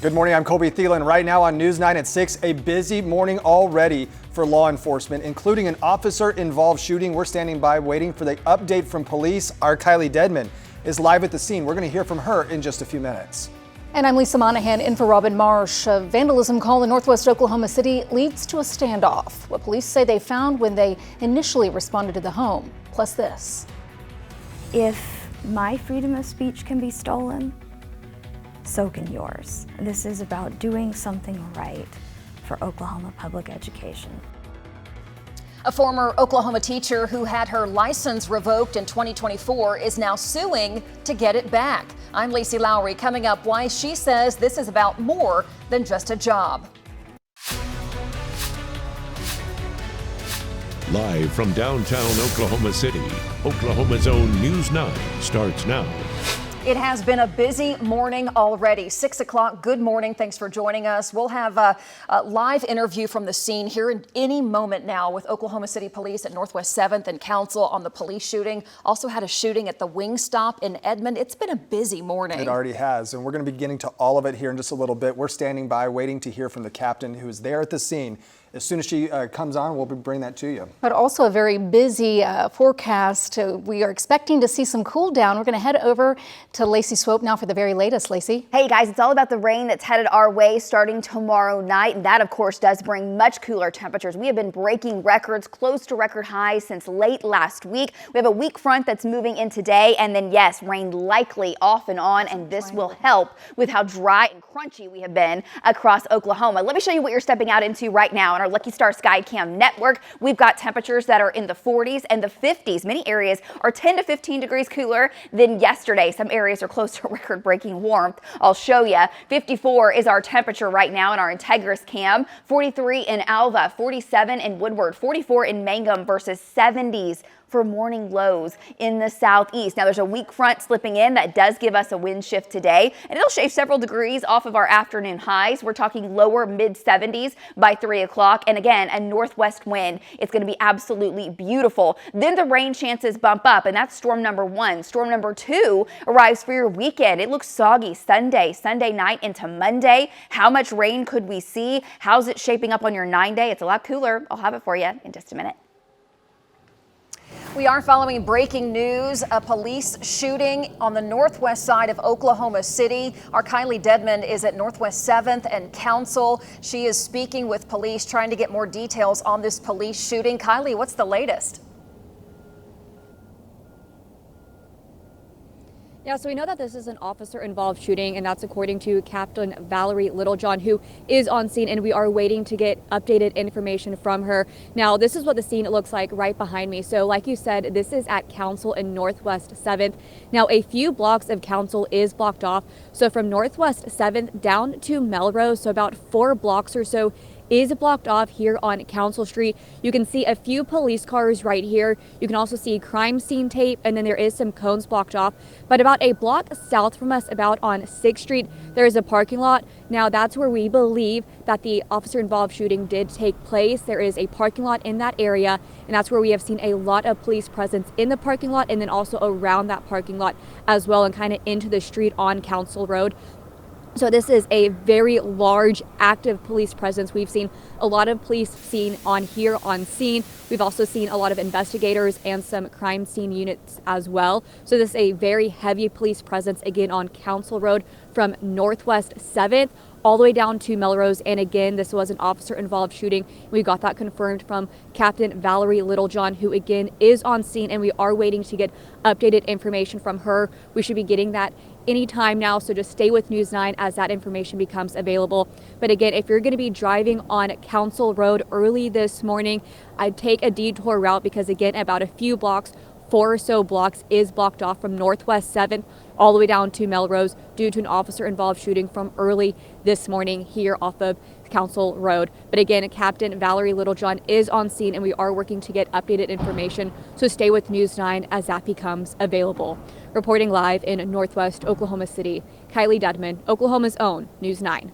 Good morning, I'm Colby Thelen. Right now on News 9 at 6, a busy morning already for law enforcement, including an officer-involved shooting. We're standing by waiting for the update from police. Our Kylie Dedman is live at the scene. We're going to hear from her in just a few minutes. And I'm Lisa Monahan in for Robin Marsh. A vandalism call in northwest Oklahoma City leads to a standoff. What police say they found when they initially responded to the home. Plus this. If my freedom of speech can be stolen, so can yours. This is about doing something right for Oklahoma public education. A former Oklahoma teacher who had her license revoked in 2024 is now suing to get it back. I'm Lacie Lowry. Coming up, why she says this is about more than just a job. Live from downtown Oklahoma City, Oklahoma's own News 9 starts now. It has been a busy morning already. 6 o'clock. Good morning. Thanks for joining us. We'll have a live interview from the scene here in any moment now with Oklahoma City Police at Northwest 7th and Council on the police shooting. Also had a shooting at the Wingstop in Edmond. It's been a busy morning. It already has, and we're going to be getting to all of it here in just a little bit. We're standing by waiting to hear from the captain who is there at the scene. As soon as she comes on, we'll bring that to you. But also a very busy forecast. We are expecting to see some cool down. We're going to head over to Lacie Swope now for the very latest. Lacie. Hey guys, it's all about the rain that's headed our way starting tomorrow night. And that, of course, does bring much cooler temperatures. We have been breaking records close to record highs since late last week. We have a weak front that's moving in today. And then, yes, rain likely off and on. And this will help with how dry and crunchy we have been across Oklahoma. Let me show you what you're stepping out into right now. On our Lucky Star Skycam network, we've got temperatures that are in the 40s and the 50s. Many areas are 10 to 15 degrees cooler than yesterday. Some areas are close to record-breaking warmth. I'll show you. 54 is our temperature right now in our Integris cam. 43 in Alva, 47 in Woodward, 44 in Mangum versus 70s for morning lows in the southeast. Now there's a weak front slipping in that does give us a wind shift today, and it'll shave several degrees off of our afternoon highs. We're talking lower mid 70s by 3 o'clock, and again, a northwest wind. It's going to be absolutely beautiful. Then the rain chances bump up, and that's storm number 1. Storm number 2 arrives for your weekend. It looks soggy Sunday night into Monday. How much rain could we see? How's it shaping up on your 9-day? It's a lot cooler. I'll have it for you in just a minute. We are following breaking news, a police shooting on the northwest side of Oklahoma City. Our Kylie Dedman is at Northwest 7th and Council. She is speaking with police, trying to get more details on this police shooting. Kylie, what's the latest? Yeah, so we know that this is an officer-involved shooting, and that's according to Captain Valerie Littlejohn, who is on scene, and we are waiting to get updated information from her. Now, this is what the scene looks like right behind me. So like you said, this is at Council in Northwest 7th. Now, a few blocks of Council is blocked off. So from Northwest 7th down to Melrose, so about 4 blocks or so, is blocked off here on Council Street. You can see a few police cars right here. You can also see crime scene tape, and then there is some cones blocked off. But about a block south from us, about on 6th Street, there is a parking lot. Now that's where we believe that the officer-involved shooting did take place. There is a parking lot in that area, and that's where we have seen a lot of police presence in the parking lot, and then also around that parking lot as well, and kind of into the street on Council Road. So this is a very large active police presence. We've seen a lot of police seen on here on scene. We've also seen a lot of investigators and some crime scene units as well. So this is a very heavy police presence again on Council Road from Northwest 7th all the way down to Melrose. And again, this was an officer-involved shooting. We got that confirmed from Captain Valerie Littlejohn, who again is on scene, and we are waiting to get updated information from her. We should be getting that anytime now, so just stay with News 9 as that information becomes available. But again, if you're going to be driving on Council Road early this morning, I'd take a detour route, because again, about a few blocks, 4 or so blocks is blocked off from Northwest 7th all the way down to Melrose due to an officer-involved shooting from early this morning here off of Council Road. But again, Captain Valerie Littlejohn is on scene, and we are working to get updated information. So stay with News 9 as that becomes available. Reporting live in Northwest Oklahoma City, Kylie Dedman, Oklahoma's own News 9.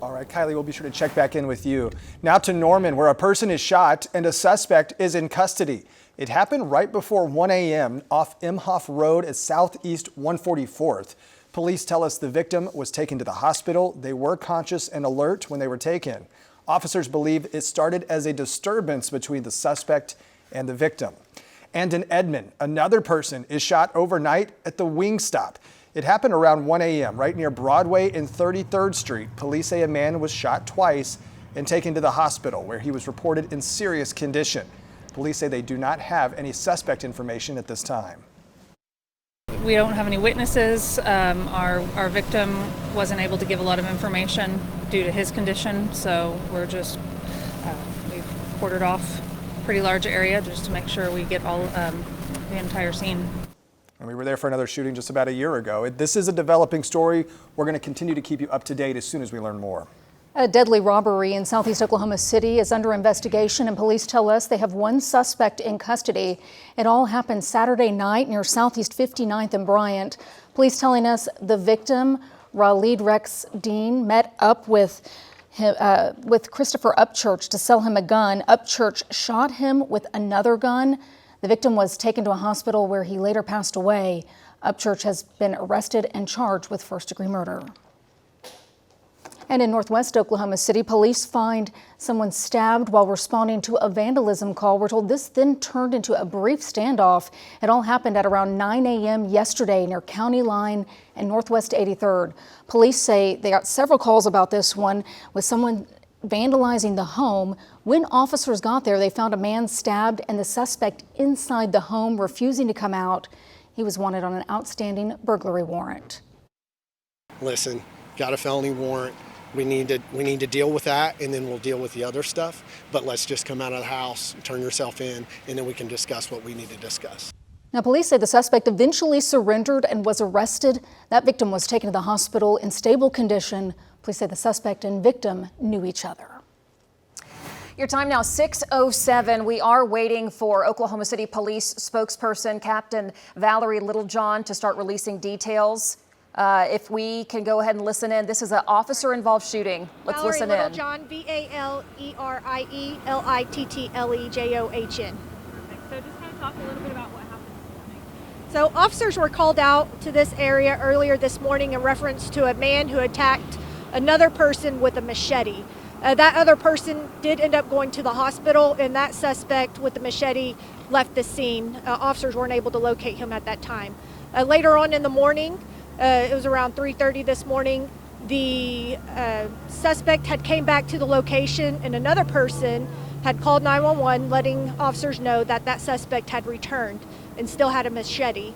All right, Kylie, we'll be sure to check back in with you. Now to Norman, where a person is shot and a suspect is in custody. It happened right before 1 a.m. off Imhoff Road at Southeast 144th. Police tell us the victim was taken to the hospital. They were conscious and alert when they were taken. Officers believe it started as a disturbance between the suspect and the victim. And in Edmond, another person is shot overnight at the Wingstop. It happened around 1 a.m. right near Broadway and 33rd Street. Police say a man was shot twice and taken to the hospital, where he was reported in serious condition. Police say they do not have any suspect information at this time. We don't have any witnesses. Our victim wasn't able to give a lot of information due to his condition, so we're just we've quartered off a pretty large area just to make sure we get all the entire scene. And we were there for another shooting just about a year ago. This is a developing story. We're going to continue to keep you up to date as soon as we learn more. A deadly robbery in southeast Oklahoma City is under investigation, and police tell us they have one suspect in custody. It all happened Saturday night near Southeast 59th and Bryant. Police telling us the victim, Raleigh Rex Dean, met up with Christopher Upchurch to sell him a gun. Upchurch shot him with another gun. The victim was taken to a hospital where he later passed away. Upchurch has been arrested and charged with first-degree murder. And in northwest Oklahoma City, police find someone stabbed while responding to a vandalism call. We're told this then turned into a brief standoff. It all happened at around 9 a.m. yesterday near County Line and Northwest 83rd. Police say they got several calls about this one with someone vandalizing the home. When officers got there, they found a man stabbed and the suspect inside the home refusing to come out. He was wanted on an outstanding burglary warrant. Listen, got a felony warrant. We need to deal with that, and then we'll deal with the other stuff. But let's just come out of the house, turn yourself in, and then we can discuss what we need to discuss. Now, police say the suspect eventually surrendered and was arrested. That victim was taken to the hospital in stable condition. Police say the suspect and victim knew each other. Your time now, 6:07. We are waiting for Oklahoma City Police spokesperson Captain Valerie Littlejohn to start releasing details. If we can go ahead and listen in. This is an officer-involved shooting. Let's listen in. Littlejohn, VALERIELITTLEJOHN. So just kind of talk a little bit about what happened this morning. So officers were called out to this area earlier this morning in reference to a man who attacked another person with a machete. That other person did end up going to the hospital, and that suspect with the machete left the scene. Officers weren't able to locate him at that time. Later on in the morning, it was around 3:30 this morning, the suspect had came back to the location, and another person had called 911 letting officers know that that suspect had returned and still had a machete.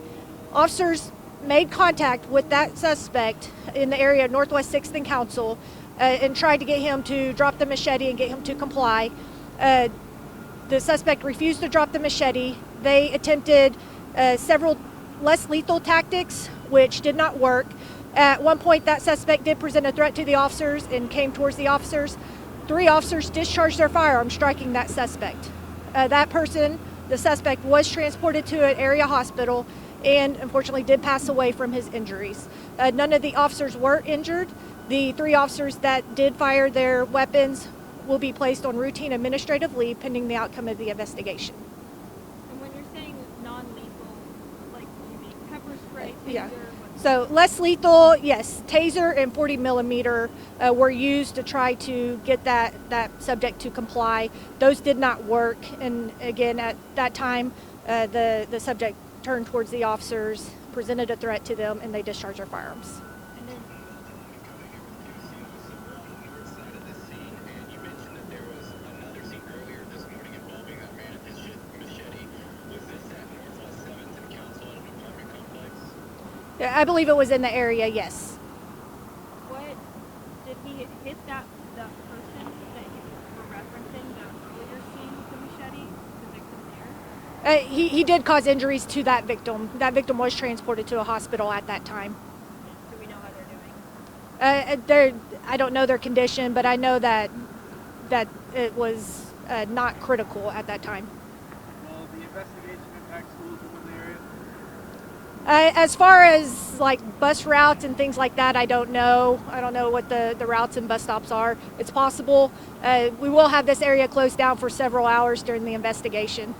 Officers made contact with that suspect in the area of Northwest 6th and Council and tried to get him to drop the machete and get him to comply. The suspect refused to drop the machete. They attempted several less lethal tactics, which did not work. At one point, that suspect did present a threat to the officers and came towards the officers. 3 officers discharged their firearms, striking that suspect. That person, the suspect, was transported to an area hospital and unfortunately did pass away from his injuries. None of the officers were injured. The 3 officers that did fire their weapons will be placed on routine administrative leave pending the outcome of the investigation. And when you're saying non-lethal, like you mean pepper spray, taser? Yeah. So less lethal, yes, taser and 40 millimeter were used to try to get that subject to comply. Those did not work, and again at that time the subject turned towards the officers, presented a threat to them, and they discharged their firearms. I believe it was in the area, yes. What did he hit that person that you were referencing, the earlier scene with the machete, the victim there? He did cause injuries to that victim. That victim was transported to a hospital at that time. Do we know how they're doing? I don't know their condition, but I know that it was not critical at that time. Will the investigation impact schools in the area? As far as like bus routes and things like that, I don't know. I don't know what the routes and bus stops are. It's possible. We will have this area closed down for several hours during the investigation.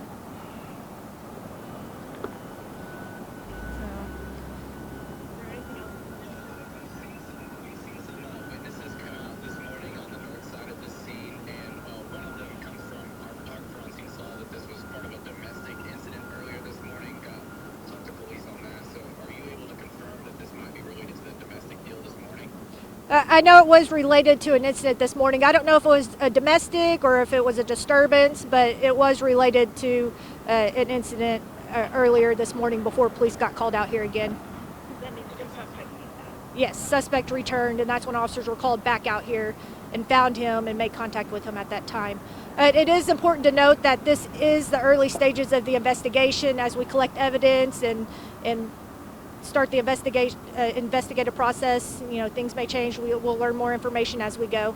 I know it was related to an incident this morning. I don't know if it was a domestic or if it was a disturbance, but it was related to an incident earlier this morning before police got called out here again. Yes, suspect returned, and that's when officers were called back out here and found him and made contact with him at that time. It is important to note that this is the early stages of the investigation as we collect evidence and start the investigative process. You know, things may change. We'll learn more information as we go.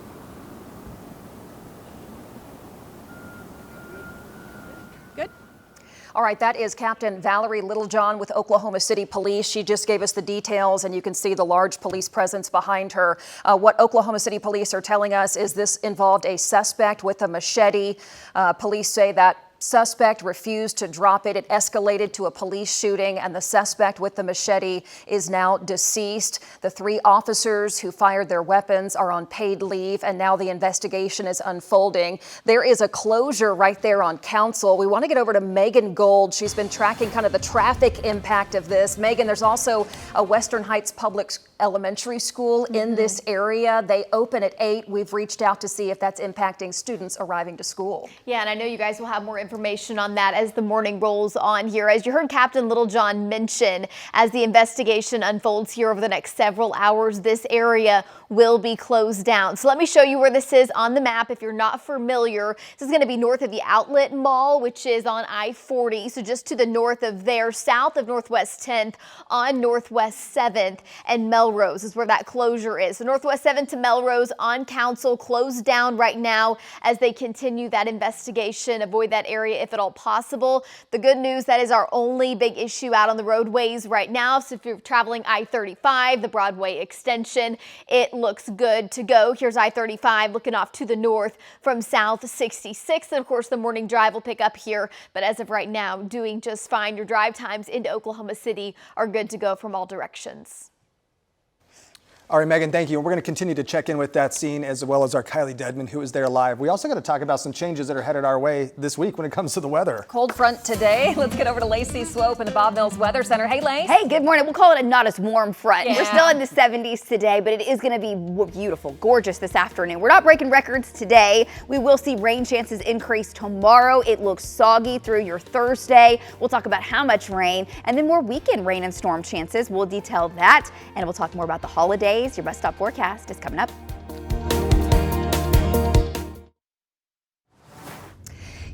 Good. All right, that is Captain Valerie Littlejohn with Oklahoma City Police. She just gave us the details, and you can see the large police presence behind her. What Oklahoma City Police are telling us is this involved a suspect with a machete. Police say that suspect refused to drop it. It escalated to a police shooting, and the suspect with the machete is now deceased. The 3 officers who fired their weapons are on paid leave, and now the investigation is unfolding. There is a closure right there on Council. We want to get over to Megan Gold. She's been tracking kind of the traffic impact of this. Megan, there's also a Western Heights Public Elementary School in this area. They open at 8. We've reached out to see if that's impacting students arriving to school. Yeah, and I know you guys will have more information on that as the morning rolls on here. As you heard Captain Littlejohn mention, as the investigation unfolds here over the next several hours, this area will be closed down. So let me show you where this is on the map. If you're not familiar, this is going to be north of the Outlet Mall, which is on I-40. So just to the north of there, south of Northwest 10th on Northwest 7th, and Melrose is where that closure is. So Northwest 7th to Melrose on Council closed down right now as they continue that investigation. Avoid that area if at all possible. The good news, that is our only big issue out on the roadways right now. So if you're traveling I-35, the Broadway extension, it looks good to go. Here's I-35 looking off to the north from South 66. And of course, the morning drive will pick up here. But as of right now, doing just fine. Your drive times into Oklahoma City are good to go from all directions. All right, Megan, thank you. We're going to continue to check in with that scene as well as our Kylie Dedman, who is there live. We also got to talk about some changes that are headed our way this week when it comes to the weather. Cold front today. Let's get over to Lacie Swope in the Bob Mills Weather Center. Hey, Lace. Hey, good morning. We'll call it a not as warm front. Yeah. We're still in the 70s today, but it is going to be beautiful, gorgeous this afternoon. We're not breaking records today. We will see rain chances increase tomorrow. It looks soggy through your Thursday. We'll talk about how much rain, and then more weekend rain and storm chances. We'll detail that, and we'll talk more about the holidays. Your bus stop forecast is coming up.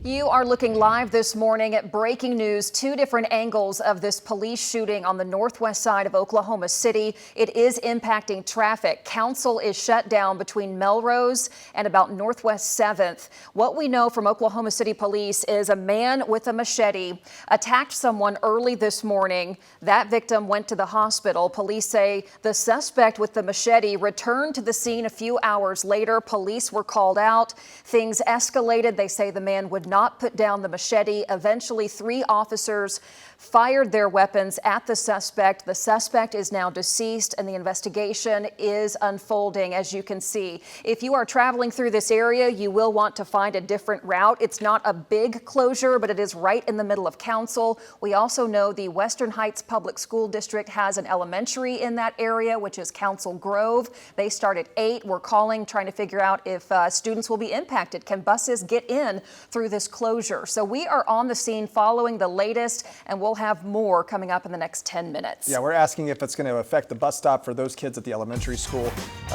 You are looking live this morning at breaking news. 2 different angles of this police shooting on the northwest side of Oklahoma City. It is impacting traffic. Council is shut down between Melrose and about Northwest 7th. What we know from Oklahoma City Police is a man with a machete attacked someone early this morning. That victim went to the hospital. Police say the suspect with the machete returned to the scene a few hours later. Police were called out. Things escalated. They say the man would not put down the machete. Eventually, 3 officers fired their weapons at the suspect. The suspect is now deceased, and the investigation is unfolding, as you can see. If you are traveling through this area, you will want to find a different route. It's not a big closure, but it is right in the middle of Council. We also know the Western Heights Public School District has an elementary in that area, which is Council Grove. They start at 8. We're calling, trying to figure out if students will be impacted. Can buses get in through this closure? So we are on the scene following the latest, and we'll have more coming up in the next 10 minutes. Yeah, we're asking if it's going to affect the bus stop for those kids at the elementary school.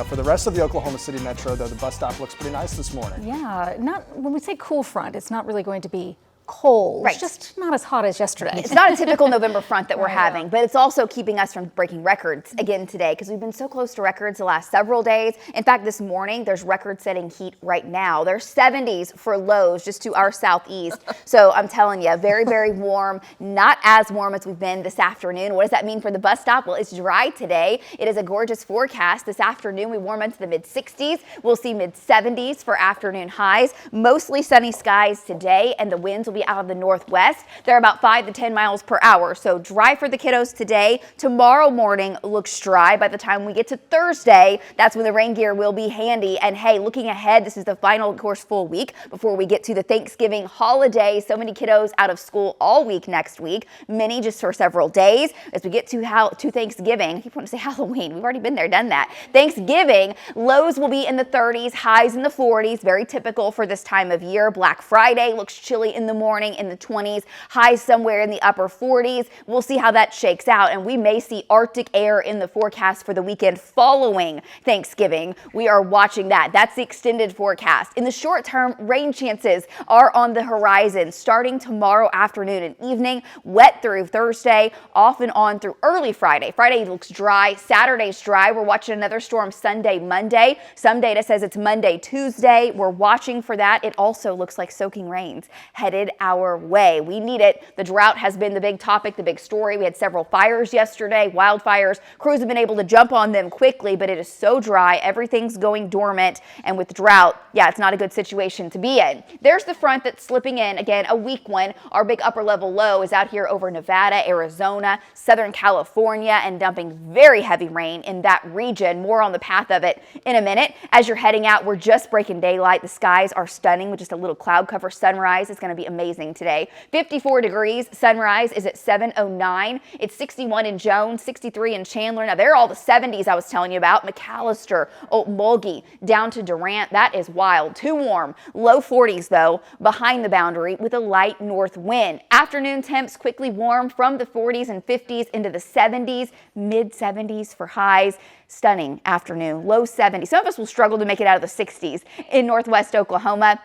For the rest of the Oklahoma City Metro, though, the bus stop looks pretty nice this morning. Yeah, when we say cool front, it's not really going to be cold. Right. It's just not as hot as yesterday. It's not a typical November front that we're having, but it's also keeping us from breaking records again today because we've been so close to records the last several days. In fact, this morning, there's record-setting heat right now. There's 70s for lows just to our southeast. So I'm telling you, very, very warm, not as warm as we've been this afternoon. What does that mean for the bus stop? Well, it's dry today. It is a gorgeous forecast. This afternoon, we warm into the mid-60s. We'll see mid-70s for afternoon highs. Mostly sunny skies today, and the winds will will be out of the northwest. They're about 5 to 10 miles per hour. So dry for the kiddos today. Tomorrow morning looks dry. By the time we get to Thursday, that's when the rain gear will be handy. And hey, looking ahead, this is the final, of course, full week before we get to the Thanksgiving holiday. So many kiddos out of school all week next week, many just for several days. As we get to Thanksgiving, I keep wanting to say Halloween. We've already been there, done that. Thanksgiving, lows will be in the 30s, highs in the 40s, very typical for this time of year. Black Friday looks chilly in the morning in the 20s, highs somewhere in the upper 40s. We'll see how that shakes out, and we may see Arctic air in the forecast for the weekend following Thanksgiving. We are watching that. That's the extended forecast. In the short term, rain chances are on the horizon starting tomorrow afternoon and evening, wet through Thursday, off and on through early Friday. Friday looks dry. Saturday's dry. We're watching another storm Sunday, Monday. Some data says it's Monday, Tuesday. We're watching for that. It also looks like soaking rains headed our way. We need it. The drought has been the big topic, the big story. We had several fires yesterday, wildfires. Crews have been able to jump on them quickly, but it is so dry. Everything's going dormant. And with drought, yeah, it's not a good situation to be in. There's the front that's slipping in. Again, a weak one. Our big upper level low is out here over Nevada, Arizona, Southern California, and dumping very heavy rain in that region. More on the path of it in a minute. As you're heading out, we're just breaking daylight. The skies are stunning with just a little cloud cover. Sunrise is going to be amazing today. 54 degrees. Sunrise is at 7:09. It's 61 in Jones, 63 in Chandler. Now, they're all the 70s I was telling you about. McAllister, Okmulgee, down to Durant. That is wild. Too warm. Low 40s, though, behind the boundary with a light north wind. Afternoon temps quickly warm from the 40s and 50s into the 70s, mid 70s for highs. Stunning afternoon. Low 70s. Some of us will struggle to make it out of the 60s in northwest Oklahoma.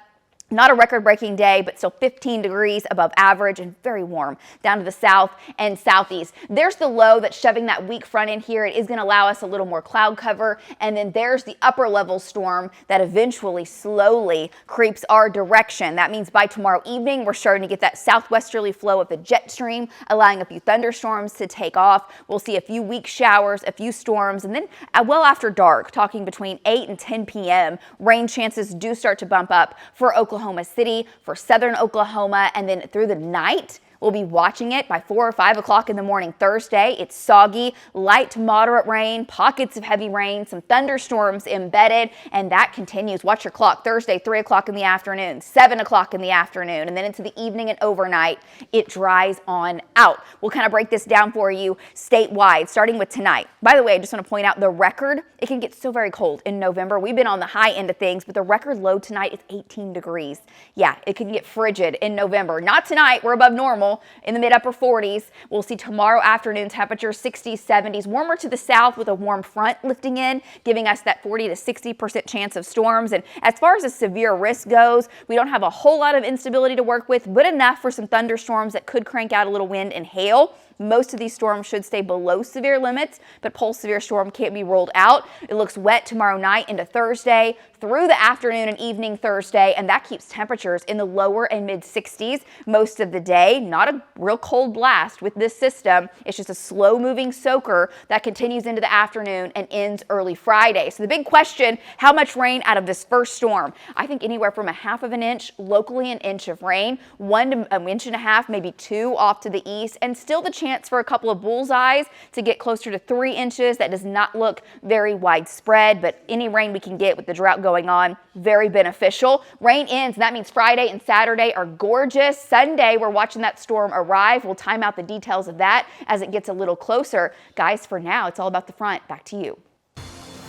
Not a record-breaking day, but still 15 degrees above average and very warm down to the south and southeast. There's the low that's shoving that weak front in here. It is going to allow us a little more cloud cover. And then there's the upper level storm that eventually slowly creeps our direction. That means by tomorrow evening, we're starting to get that southwesterly flow of the jet stream, allowing a few thunderstorms to take off. We'll see a few weak showers, a few storms, and then well after dark, talking between 8 and 10 p.m., rain chances do start to bump up for Oklahoma City, for southern Oklahoma, and then through the night. We'll be watching it by 4 or 5 o'clock in the morning Thursday. It's soggy, light to moderate rain, pockets of heavy rain, some thunderstorms embedded, and that continues. Watch your clock. Thursday, 3 o'clock in the afternoon, 7 o'clock in the afternoon, and then into the evening and overnight, it dries on out. We'll kind of break this down for you statewide, starting with tonight. By the way, I just want to point out the record. It can get so very cold in November. We've been on the high end of things, but the record low tonight is 18 degrees. Yeah, it can get frigid in November. Not tonight. We're above normal. In the mid-upper 40s. We'll see tomorrow afternoon temperature 60s, 70s, warmer to the south with a warm front lifting in, giving us that 40 to 60% chance of storms. And as far as the severe risk goes, we don't have a whole lot of instability to work with, but enough for some thunderstorms that could crank out a little wind and hail. Most of these storms should stay below severe limits, but pulse severe storm can't be ruled out. It looks wet tomorrow night into Thursday, through the afternoon and evening Thursday, and that keeps temperatures in the lower and mid 60s most of the day. Not a real cold blast with this system. It's just a slow moving soaker that continues into the afternoon and ends early Friday. So the big question, how much rain out of this first storm? I think anywhere from 1/2 of an inch, locally an inch of rain, 1 to 1.5 inches, maybe 2 off to the east, and still the chance for a couple of bullseyes to get closer to 3 inches. That does not look very widespread, but any rain we can get with the drought going on, very beneficial. Rain ends, and that means Friday and Saturday are gorgeous. Sunday, we're watching that storm arrive. We'll time out the details of that as it gets a little closer. Guys, for now, it's all about the front. Back to you.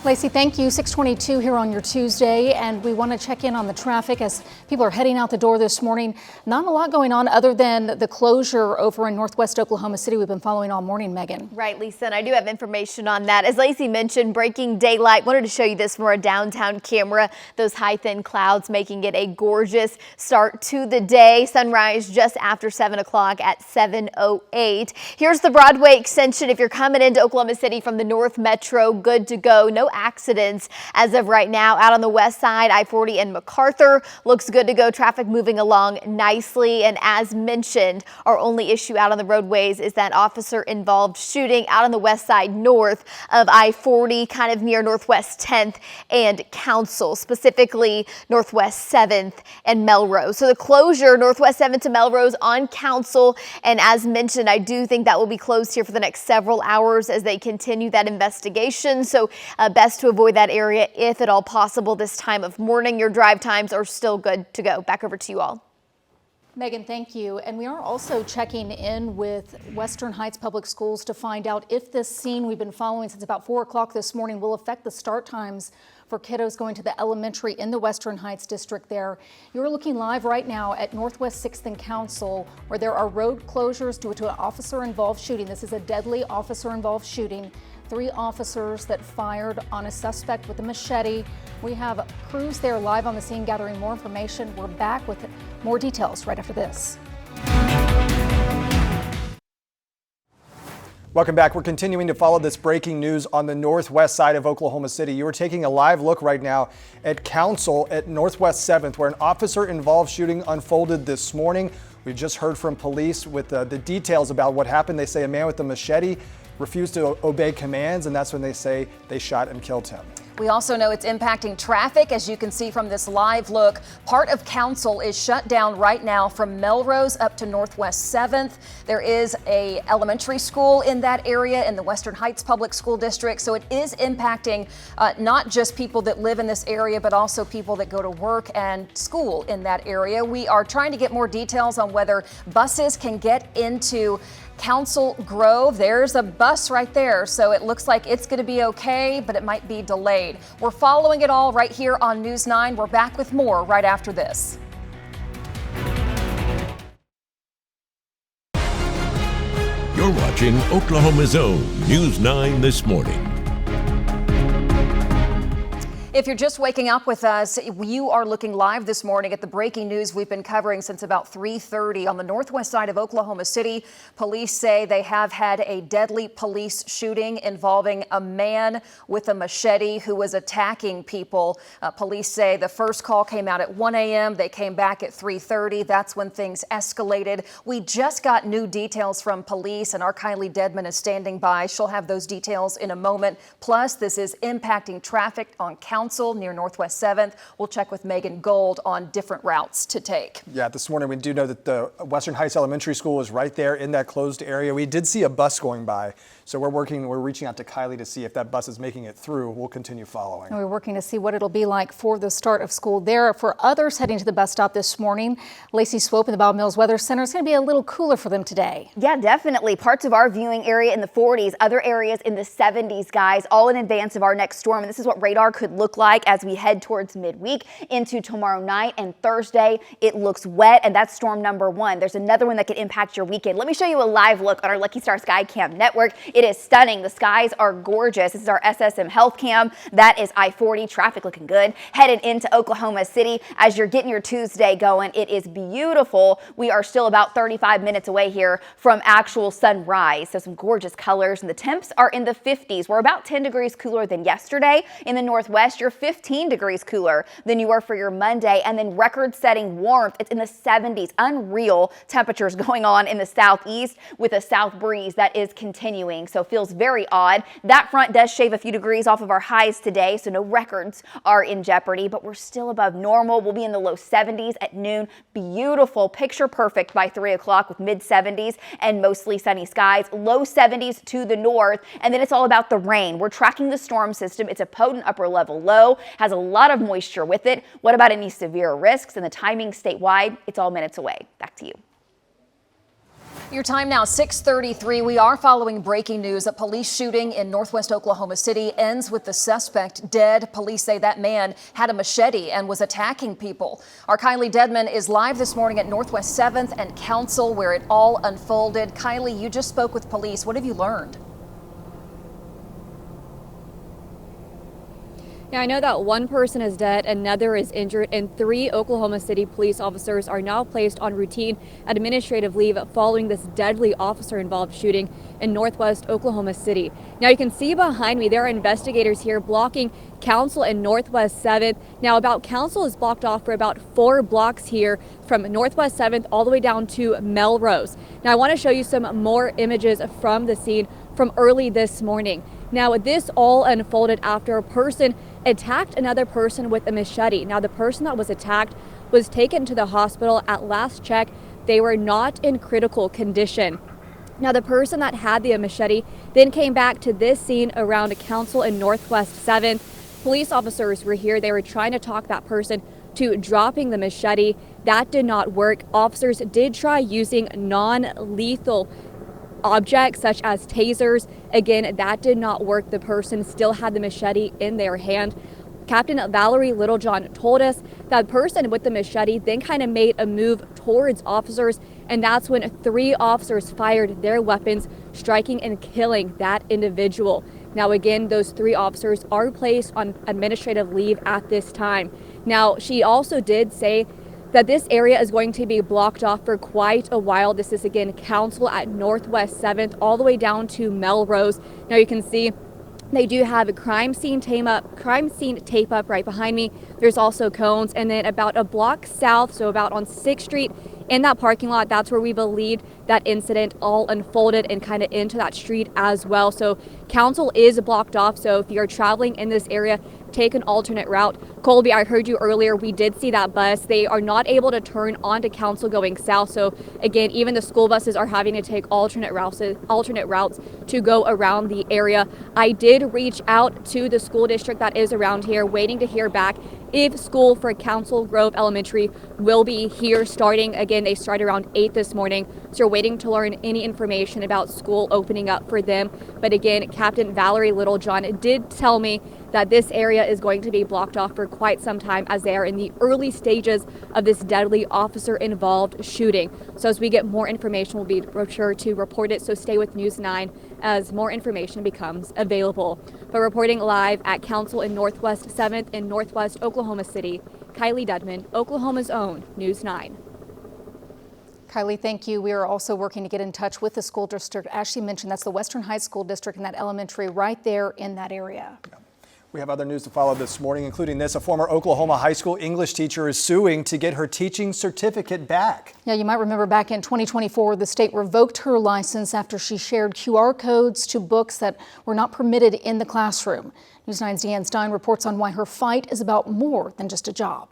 Lacie, thank you. 6:22 here on your Tuesday, and we want to check in on the traffic as people are heading out the door this morning. Not a lot going on other than the closure over in northwest Oklahoma City we've been following all morning, Megan. Right, Lisa, and I do have information on that. As Lacie mentioned, breaking daylight. Wanted to show you this from our downtown camera. Those high, thin clouds making it a gorgeous start to the day. Sunrise just after 7 o'clock at 7:08. Here's the Broadway extension. If you're coming into Oklahoma City from the North Metro, good to go. No accidents as of right now out on the west side. I-40 and MacArthur looks good to go. Traffic moving along nicely. And as mentioned, our only issue out on the roadways is that officer-involved shooting out on the west side north of I-40, kind of near Northwest 10th and Council, specifically Northwest 7th and Melrose. So the closure Northwest 7th to Melrose on Council, and as mentioned, I do think that will be closed here for the next several hours as they continue that investigation. So best to avoid that area if at all possible this time of morning. Your drive times are still good to go. Back over to you all. Megan, thank you. And we are also checking in with Western Heights Public Schools to find out if this scene we've been following since about 4 o'clock this morning will affect the start times for kiddos going to the elementary in the Western Heights district there. You're looking live right now at Northwest 6th and Council, where there are road closures due to an officer-involved shooting. This is a deadly officer-involved shooting. 3 officers that fired on a suspect with a machete. We have crews there live on the scene gathering more information. We're back with more details right after this. Welcome back. We're continuing to follow this breaking news on the northwest side of Oklahoma City. You are taking a live look right now at Council at Northwest 7th, where an officer-involved shooting unfolded this morning. We just heard from police with the details about what happened. They say a man with a machete refused to obey commands, and that's when they say they shot and killed him. We also know it's impacting traffic. As you can see from this live look, part of Council is shut down right now from Melrose up to Northwest 7th. There is a elementary school in that area in the Western Heights Public School District. So it is impacting not just people that live in this area, but also people that go to work and school in that area. We are trying to get more details on whether buses can get into Council Grove. There's a bus right there, so it looks like it's going to be okay, but it might be delayed. We're following it all right here on News 9. We're back with more right after this. You're watching Oklahoma's own News 9 this morning. If you're just waking up with us, you are looking live this morning at the breaking news we've been covering since about 3:30 on the northwest side of Oklahoma City. Police say they have had a deadly police shooting involving a man with a machete who was attacking people. Police say the first call came out at 1 a.m. They came back at 3:30. That's when things escalated. We just got new details from police, and our Kylie Dedman is standing by. She'll have those details in a moment. Plus, this is impacting traffic on Council near Northwest 7th. We'll check with Megan Gold on different routes to take. Yeah, this morning we do know that the Western Heights Elementary School is right there in that closed area. We did see a bus going by, so we're reaching out to Kylie to see if that bus is making it through. We'll continue following. And we're working to see what it'll be like for the start of school there. For others heading to the bus stop this morning, Lacey Swope in the Bob Mills Weather Center, it's going to be a little cooler for them today. Yeah, definitely. Parts of our viewing area in the 40s, other areas in the 70s, guys, all in advance of our next storm. And this is what radar could look like as we head towards midweek into tomorrow night and Thursday. It looks wet, and that's storm number 1. There's another one that could impact your weekend. Let me show you a live look on our Lucky Star Sky Cam network. It is stunning. The skies are gorgeous. This is our SSM Health Cam. That is I-40. Traffic looking good. Headed into Oklahoma City as you're getting your Tuesday going. It is beautiful. We are still about 35 minutes away here from actual sunrise. So some gorgeous colors, and the temps are in the 50s. We're about 10 degrees cooler than yesterday. In the northwest, you're 15 degrees cooler than you were for your Monday, and then record-setting warmth. It's in the 70s. Unreal temperatures going on in the southeast with a south breeze that is continuing. So feels very odd. That front does shave a few degrees off of our highs today, so no records are in jeopardy, but we're still above normal. We'll be in the low 70s at noon. Beautiful, picture perfect by 3 o'clock with mid 70s and mostly sunny skies. Low 70s to the north, and then it's all about the rain. We're tracking the storm system. It's a potent upper level low, has a lot of moisture with it. What about any severe risks and the timing statewide? It's all minutes away. Back to you. Your time now, 6:33. We are following breaking news. A police shooting in northwest Oklahoma City ends with the suspect dead. Police say that man had a machete and was attacking people. Our Kylie Dedman is live this morning at Northwest 7th and Council, where it all unfolded. Kylie, you just spoke with police. What have you learned? Yeah, I know that one person is dead, another is injured, and 3 Oklahoma City police officers are now placed on routine administrative leave following this deadly officer-involved shooting in northwest Oklahoma City. Now you can see behind me there are investigators here blocking Council and Northwest 7th. Now about Council is blocked off for about 4 blocks here from Northwest 7th all the way down to Melrose. Now I want to show you some more images from the scene from early this morning. Now this all unfolded after a person attacked another person with a machete. Now the person that was attacked was taken to the hospital. At last check, they were not in critical condition. Now the person that had the machete then came back to this scene around Council and Northwest 7th. Police officers were here. They were trying to talk that person to dropping the machete. That did not work. Officers did try using non-lethal objects such as tasers. Again, that did not work. The person still had the machete in their hand. Captain Valerie Littlejohn told us that person with the machete then kind of made a move towards officers, and that's when 3 officers fired their weapons, striking and killing that individual. Now again, those 3 officers are placed on administrative leave at this time. Now she also did say that this area is going to be blocked off for quite a while. This is again Council at Northwest 7th all the way down to Melrose. Now you can see they do have a crime scene tape up right behind me. There's also cones, and then about a block south, so about on 6th Street in that parking lot, that's where we believe that incident all unfolded and kind of into that street as well. So Council is blocked off. So if you're traveling in this area, take an alternate route. Colby, I heard you earlier. We did see that bus. They are not able to turn onto Council going south. So again, even the school buses are having to take alternate routes to go around the area. I did reach out to the school district that is around here, waiting to hear back if school for Council Grove Elementary will be here starting. Again, they start around 8 this morning. So we're waiting to learn any information about school opening up for them. But again, Captain Valerie Littlejohn did tell me that this area is going to be blocked off for quite some time as they are in the early stages of this deadly officer-involved shooting. So as we get more information, we'll be sure to report it. So stay with News 9 as more information becomes available. But reporting live at Council in Northwest 7th in Northwest Oklahoma City, Kylie Dedman, Oklahoma's own News 9. Kylie, thank you. We are also working to get in touch with the school district. As she mentioned, that's the Western Heights School District in that elementary right there in that area. We have other news to follow this morning, including this. A former Oklahoma high school English teacher is suing to get her teaching certificate back. Yeah, you might remember back in 2024, the state revoked her license after she shared QR codes to books that were not permitted in the classroom. News 9's Deanne Stein reports on why her fight is about more than just a job.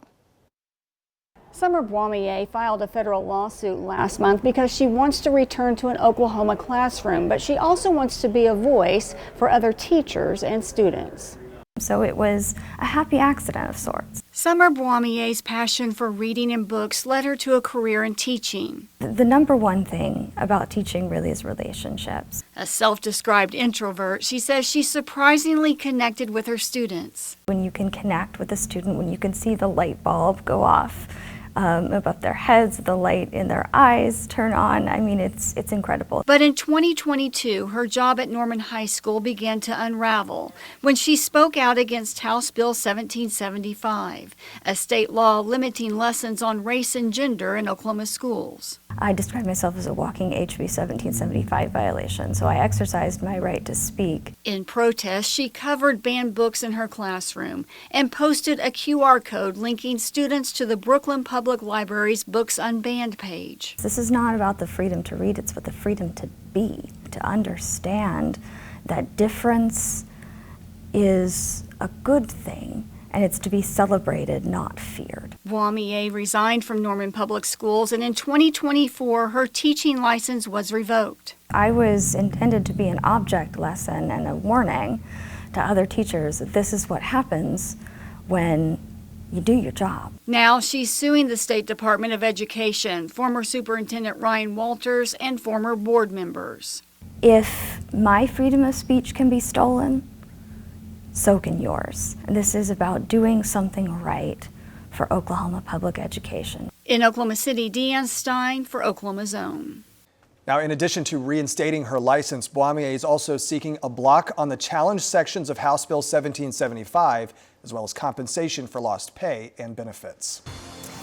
Summer Boismier filed a federal lawsuit last month because she wants to return to an Oklahoma classroom, but she also wants to be a voice for other teachers and students. So it was a happy accident of sorts. Summer Boismier's passion for reading and books led her to a career in teaching. The number one thing about teaching really is relationships. A self-described introvert, she says she's surprisingly connected with her students. When you can connect with a student, when you can see the light bulb go off above their heads, the light in their eyes turn on. I mean, it's incredible. But in 2022, her job at Norman High School began to unravel when she spoke out against House Bill 1775, a state law limiting lessons on race and gender in Oklahoma schools. I describe myself as a walking HB 1775 violation, so I exercised my right to speak. In protest, she covered banned books in her classroom and posted a QR code linking students to the Brooklyn Public Library's Books Unbanned page. This is not about the freedom to read, it's about the freedom to be, to understand that difference is a good thing. And it's to be celebrated, not feared. Boismier resigned from Norman Public Schools, and in 2024, her teaching license was revoked. I was intended to be an object lesson and a warning to other teachers that this is what happens when you do your job. Now she's suing the State Department of Education, former Superintendent Ryan Walters, and former board members. If my freedom of speech can be stolen, so can yours. And this is about doing something right for Oklahoma public education. In Oklahoma City, Deanne Stein for Oklahoma's Own. Now, in addition to reinstating her license, Boismier is also seeking a block on the challenged sections of House Bill 1775, as well as compensation for lost pay and benefits.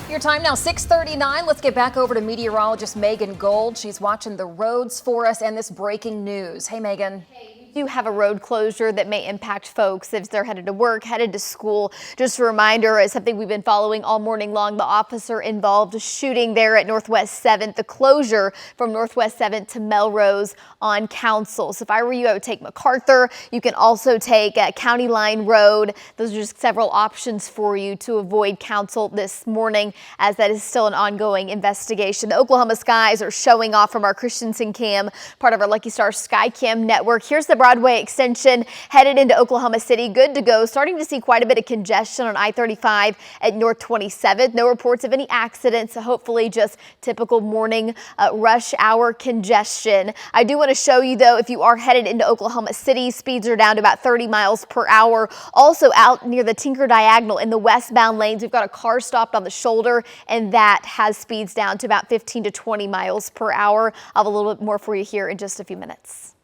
Your time now, 6:39. Let's get back over to meteorologist Megan Gold. She's watching the roads for us and this breaking news. Hey, Megan. Do have a road closure that may impact folks if they're headed to work, headed to school. Just a reminder, is something we've been following all morning long, the officer involved shooting there at Northwest 7th, the closure from Northwest 7th to Melrose on Council. So if I were you, I would take MacArthur. You can also take County Line Road. Those are just several options for you to avoid Council this morning, as that is still an ongoing investigation. The Oklahoma skies are showing off from our Christensen cam, part of our Lucky Star Sky Cam network. Here's the Broadway extension headed into Oklahoma City. Good to go. Starting to see quite a bit of congestion on I-35 at North 27th. No reports of any accidents, so hopefully just typical morning rush hour congestion. I do want to show you, though, if you are headed into Oklahoma City, speeds are down to about 30 miles per hour. Also out near the Tinker Diagonal in the westbound lanes, we've got a car stopped on the shoulder, and that has speeds down to about 15 to 20 miles per hour. I'll have a little bit more for you here in just a few minutes.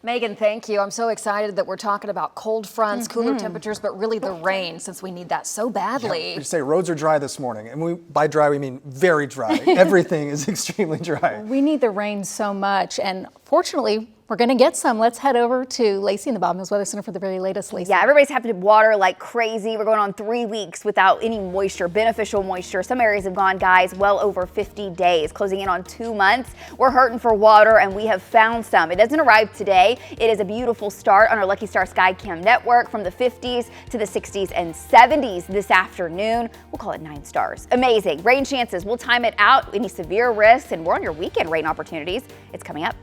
Megan, thank you. I'm so excited that we're talking about cold fronts, cooler temperatures, but really the rain, since we need that so badly. Yeah, we say roads are dry this morning, and by dry we mean very dry. Everything is extremely dry. We need the rain so much, and fortunately, we're going to get some. Let's head over to Lacie in the Bob News Weather Center for the very latest, Lacie. Yeah, everybody's having water like crazy. We're going on 3 weeks without any moisture, beneficial moisture. Some areas have gone, guys, well over 50 days, closing in on 2 months. We're hurting for water, and we have found some. It doesn't arrive today. It is a beautiful start on our Lucky Star Sky Cam network, from the 50s to the 60s and 70s this afternoon. We'll call it 9 stars. Amazing. Rain chances. We'll time it out. Any severe risks, and we're on your weekend rain opportunities. It's coming up.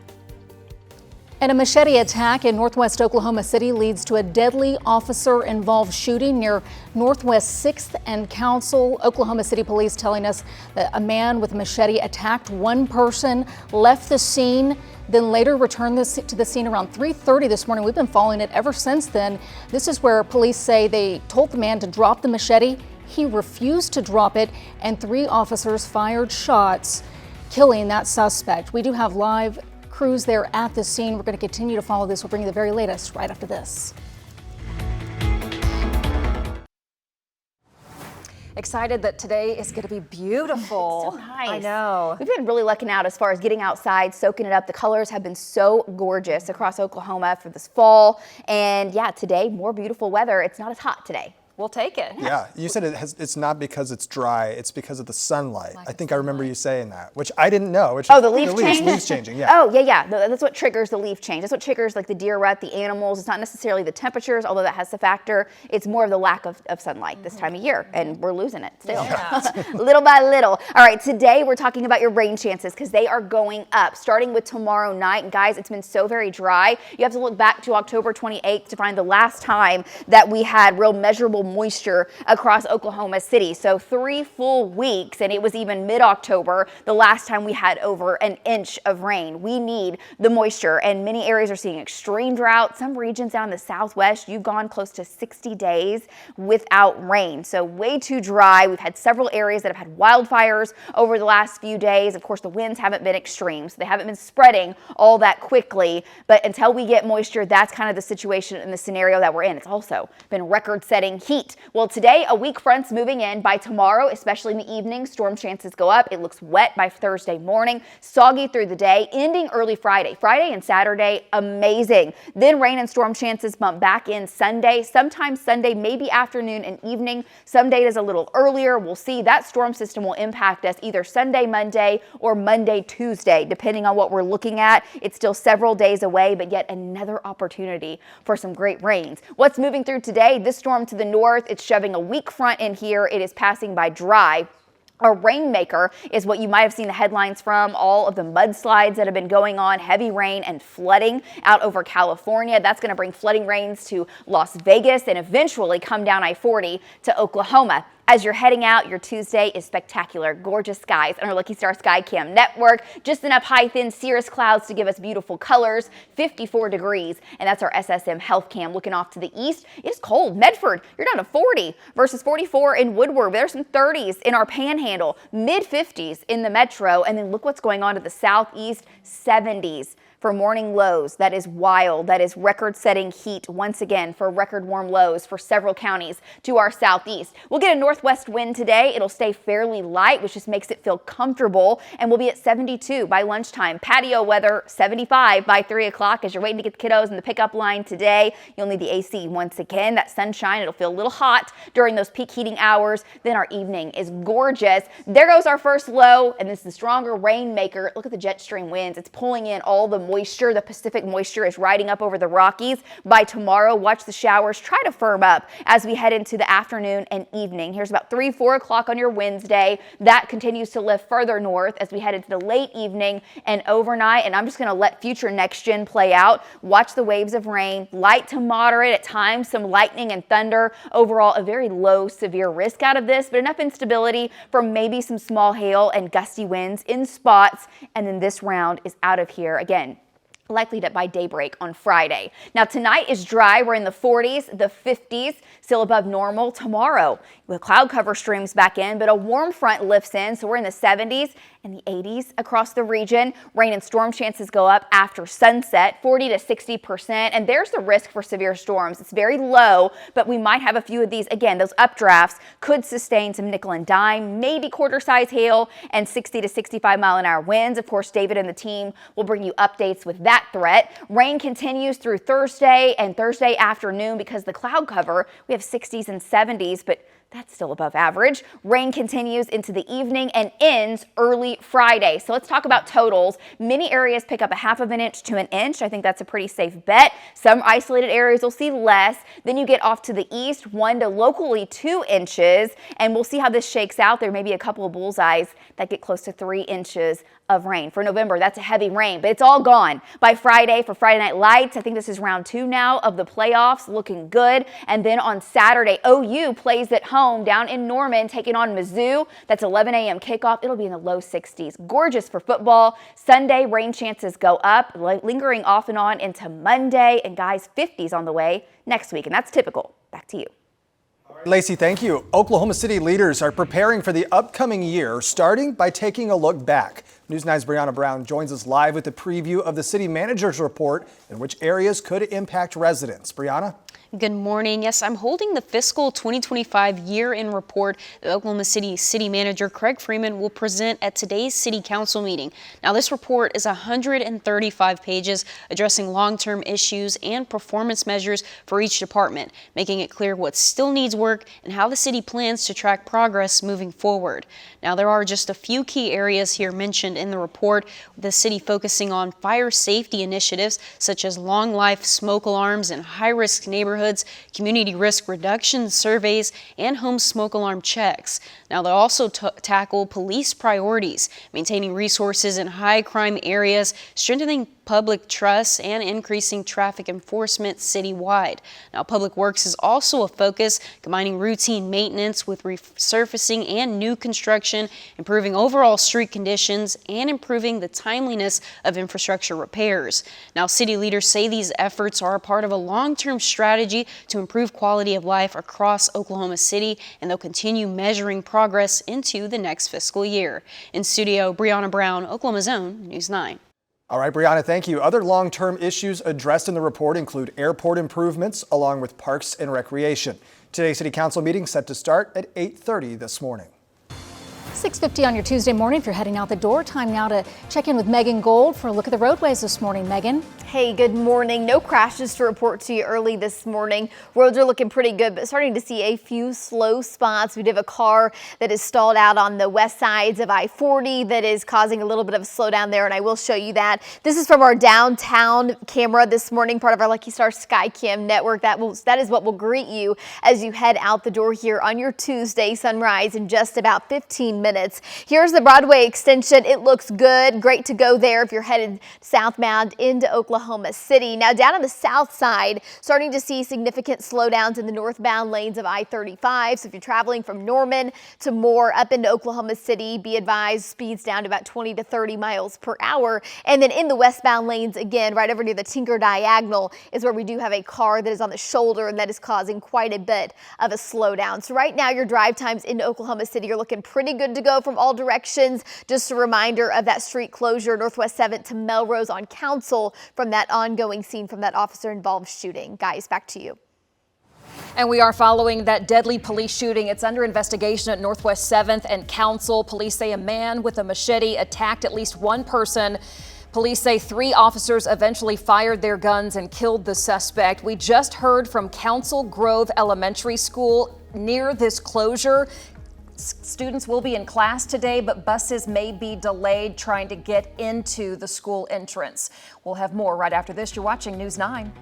And a machete attack in northwest Oklahoma City leads to a deadly officer-involved shooting near Northwest 6th and Council. Oklahoma City police telling us that a man with a machete attacked one person, left the scene, then later returned to the scene around 3:30 this morning. We've been following it ever since then. This is where police say they told the man to drop the machete. He refused to drop it, and 3 officers fired shots, killing that suspect. We do have live crews there at the scene. We're going to continue to follow this. We'll bring you the very latest right after this. Excited that today is going to be beautiful. So nice. I know. We've been really lucking out as far as getting outside, soaking it up. The colors have been so gorgeous across Oklahoma for this fall. And yeah, today, more beautiful weather. It's not as hot today. We'll take it. Yeah, you said it's not because it's dry, it's because of the sunlight. I think I remember you saying that, which I didn't know. Oh, the leaf change? Leaves changing, yeah. Oh, yeah. That's what triggers the leaf change. That's what triggers like the deer rut, the animals. It's not necessarily the temperatures, although that has to factor. It's more of the lack of sunlight this time of year, and we're losing it still. Yeah. Little by little. All right, today we're talking about your rain chances because they are going up, starting with tomorrow night. And guys, it's been so very dry. You have to look back to October 28th to find the last time that we had real measurable moisture across Oklahoma City. So 3 full weeks, and it was even mid-October the last time we had over an inch of rain. We need the moisture, and many areas are seeing extreme drought. Some regions down in the southwest, you've gone close to 60 days without rain. So way too dry. We've had several areas that have had wildfires over the last few days. Of course, the winds haven't been extreme, so they haven't been spreading all that quickly. But until we get moisture, that's kind of the situation and the scenario that we're in. It's also been record-setting heat. Well, today, a weak front's moving in. By tomorrow, especially in the evening, storm chances go up. It looks wet by Thursday morning, soggy through the day, ending early Friday. Friday and Saturday, amazing. Then rain and storm chances bump back in Sunday, sometimes Sunday, maybe afternoon and evening. Some days a little earlier. We'll see that storm system will impact us either Sunday, Monday, or Monday, Tuesday, depending on what we're looking at. It's still several days away, but yet another opportunity for some great rains. What's moving through today? This storm to the north, it's shoving a weak front in here. It is passing by dry. A rainmaker is what you might have seen the headlines from, all of the mudslides that have been going on, heavy rain and flooding out over California. That's going to bring flooding rains to Las Vegas and eventually come down I-40 to Oklahoma. As you're heading out, your Tuesday is spectacular. Gorgeous skies on our Lucky Star Sky Cam network. Just enough high, thin cirrus clouds to give us beautiful colors. 54 degrees, and that's our SSM Health Cam. Looking off to the east, it's cold. Medford, you're down to 40 versus 44 in Woodward. There's some 30s in our Panhandle, mid-50s in the metro, and then look what's going on to the southeast, 70s. For morning lows. That is wild. That is record-setting heat once again for record warm lows for several counties to our southeast. We'll get a northwest wind today. It'll stay fairly light, which just makes it feel comfortable, and we'll be at 72 by lunchtime. Patio weather, 75 by 3 o'clock. As you're waiting to get the kiddos in the pickup line today, you'll need the AC once again. That sunshine, it'll feel a little hot during those peak heating hours. Then our evening is gorgeous. There goes our first low, and this is the stronger rainmaker. Look at the jet stream winds. It's pulling in all the moisture. The Pacific moisture is riding up over the Rockies. By tomorrow, watch the showers try to firm up as we head into the afternoon and evening. Here's about 3, 4 o'clock on your Wednesday. That continues to lift further north as we head into the late evening and overnight. And I'm just going to let future next gen play out. Watch the waves of rain, light to moderate at times, some lightning and thunder. Overall, a very low severe risk out of this, but enough instability for maybe some small hail and gusty winds in spots. And then this round is out of here again. Likely by daybreak on Friday. Now tonight is dry. We're in the 40s, the 50s, still above normal. Tomorrow, the cloud cover streams back in, but a warm front lifts in, so we're in the 70s and the 80s across the region. Rain and storm chances go up after sunset, 40 to 60%, and there's the risk for severe storms. It's very low, but we might have a few of these. Again, those updrafts could sustain some nickel and dime, maybe quarter-size hail, and 60 to 65 mile-an-hour winds. Of course, David and the team will bring you updates with that threat. Rain continues through Thursday and Thursday afternoon because the cloud cover, we have 60s and 70s, but that's still above average. Rain continues into the evening and ends early Friday. So let's talk about totals. Many areas pick up a half of an inch to an inch. I think that's a pretty safe bet. Some isolated areas will see less. Then you get off to the east, 1 to locally 2 inches. And we'll see how this shakes out. There may be a couple of bullseyes that get close to 3 inches of rain. For November, that's a heavy rain, but it's all gone by Friday for Friday Night Lights. I think this is round 2 now of the playoffs, looking good. And then on Saturday, OU plays at home down in Norman, taking on Mizzou. That's 11 a.m. kickoff. It'll be in the low 60s. Gorgeous for football. Sunday, rain chances go up, lingering off and on into Monday. And guys, 50s on the way next week, and that's typical. Back to you. Lacie, thank you. Oklahoma City leaders are preparing for the upcoming year, starting by taking a look back. News 9's Brianna Brown joins us live with a preview of the city manager's report and which areas could impact residents. Brianna? Good morning. Yes, I'm holding the fiscal 2025 year-end report that Oklahoma City City Manager Craig Freeman will present at today's City Council meeting. Now, this report is 135 pages addressing long-term issues and performance measures for each department, making it clear what still needs work and how the city plans to track progress moving forward. Now, there are just a few key areas here mentioned in the report, with the city focusing on fire safety initiatives such as long-life smoke alarms in high-risk neighborhoods, community risk reduction surveys, and home smoke alarm checks. Now, they'll also tackle police priorities, maintaining resources in high-crime areas, strengthening public trust, and increasing traffic enforcement citywide. Now, Public Works is also a focus, combining routine maintenance with resurfacing and new construction, improving overall street conditions, and improving the timeliness of infrastructure repairs. Now, city leaders say these efforts are a part of a long-term strategy to improve quality of life across Oklahoma City, and they'll continue measuring progress into the next fiscal year. In studio, Brianna Brown, Oklahoma's own News 9. All right, Brianna, thank you. Other long-term issues addressed in the report include airport improvements along with parks and recreation. Today's City Council meeting set to start at 8:30 this morning. 6:50 on your Tuesday morning. If you're heading out the door, time now to check in with Megan Gold for a look at the roadways this morning. Megan? Hey, good morning. No crashes to report to you early this morning. Roads are looking pretty good, but starting to see a few slow spots. We do have a car that is stalled out on the west sides of I-40 that is causing a little bit of a slowdown there, and I will show you that. This is from our downtown camera this morning, part of our Lucky Star Sky Cam network. That is what will greet you as you head out the door here on your Tuesday sunrise in just about 15 minutes. minutes. Here's the Broadway extension. It looks good. Great to go there if you're headed southbound into Oklahoma City. Now down on the south side, starting to see significant slowdowns in the northbound lanes of I-35. So if you're traveling from Norman to Moore up into Oklahoma City, be advised speeds down to about 20 to 30 miles per hour. And then in the westbound lanes, again, right over near the Tinker Diagonal is where we do have a car that is on the shoulder, and that is causing quite a bit of a slowdown. So right now your drive times into Oklahoma City are looking pretty good to go from all directions. Just a reminder of that street closure, Northwest 7th to Melrose on Council, from that ongoing scene from that officer-involved shooting. Guys, back to you. And we are following that deadly police shooting. It's under investigation at Northwest 7th and Council. Police say a man with a machete attacked at least one person. Police say 3 officers eventually fired their guns and killed the suspect. We just heard from Council Grove Elementary School near this closure. Students will be in class today, but buses may be delayed trying to get into the school entrance. We'll have more right after this. You're watching News 9.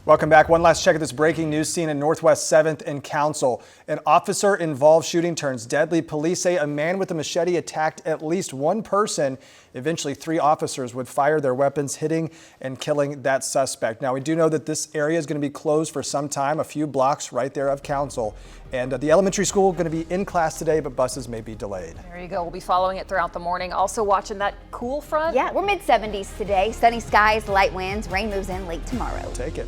Welcome back. One last check at this breaking news scene in Northwest 7th and Council. An officer-involved shooting turns deadly. Police say a man with a machete attacked at least one person. Eventually, 3 officers would fire their weapons, hitting and killing that suspect. Now, we do know that this area is going to be closed for some time, a few blocks right there of Council. And the elementary school going to be in class today, but buses may be delayed. There you go. We'll be following it throughout the morning. Also watching that cool front. Yeah, we're mid-70s today. Sunny skies, light winds. Rain moves in late tomorrow. Take it.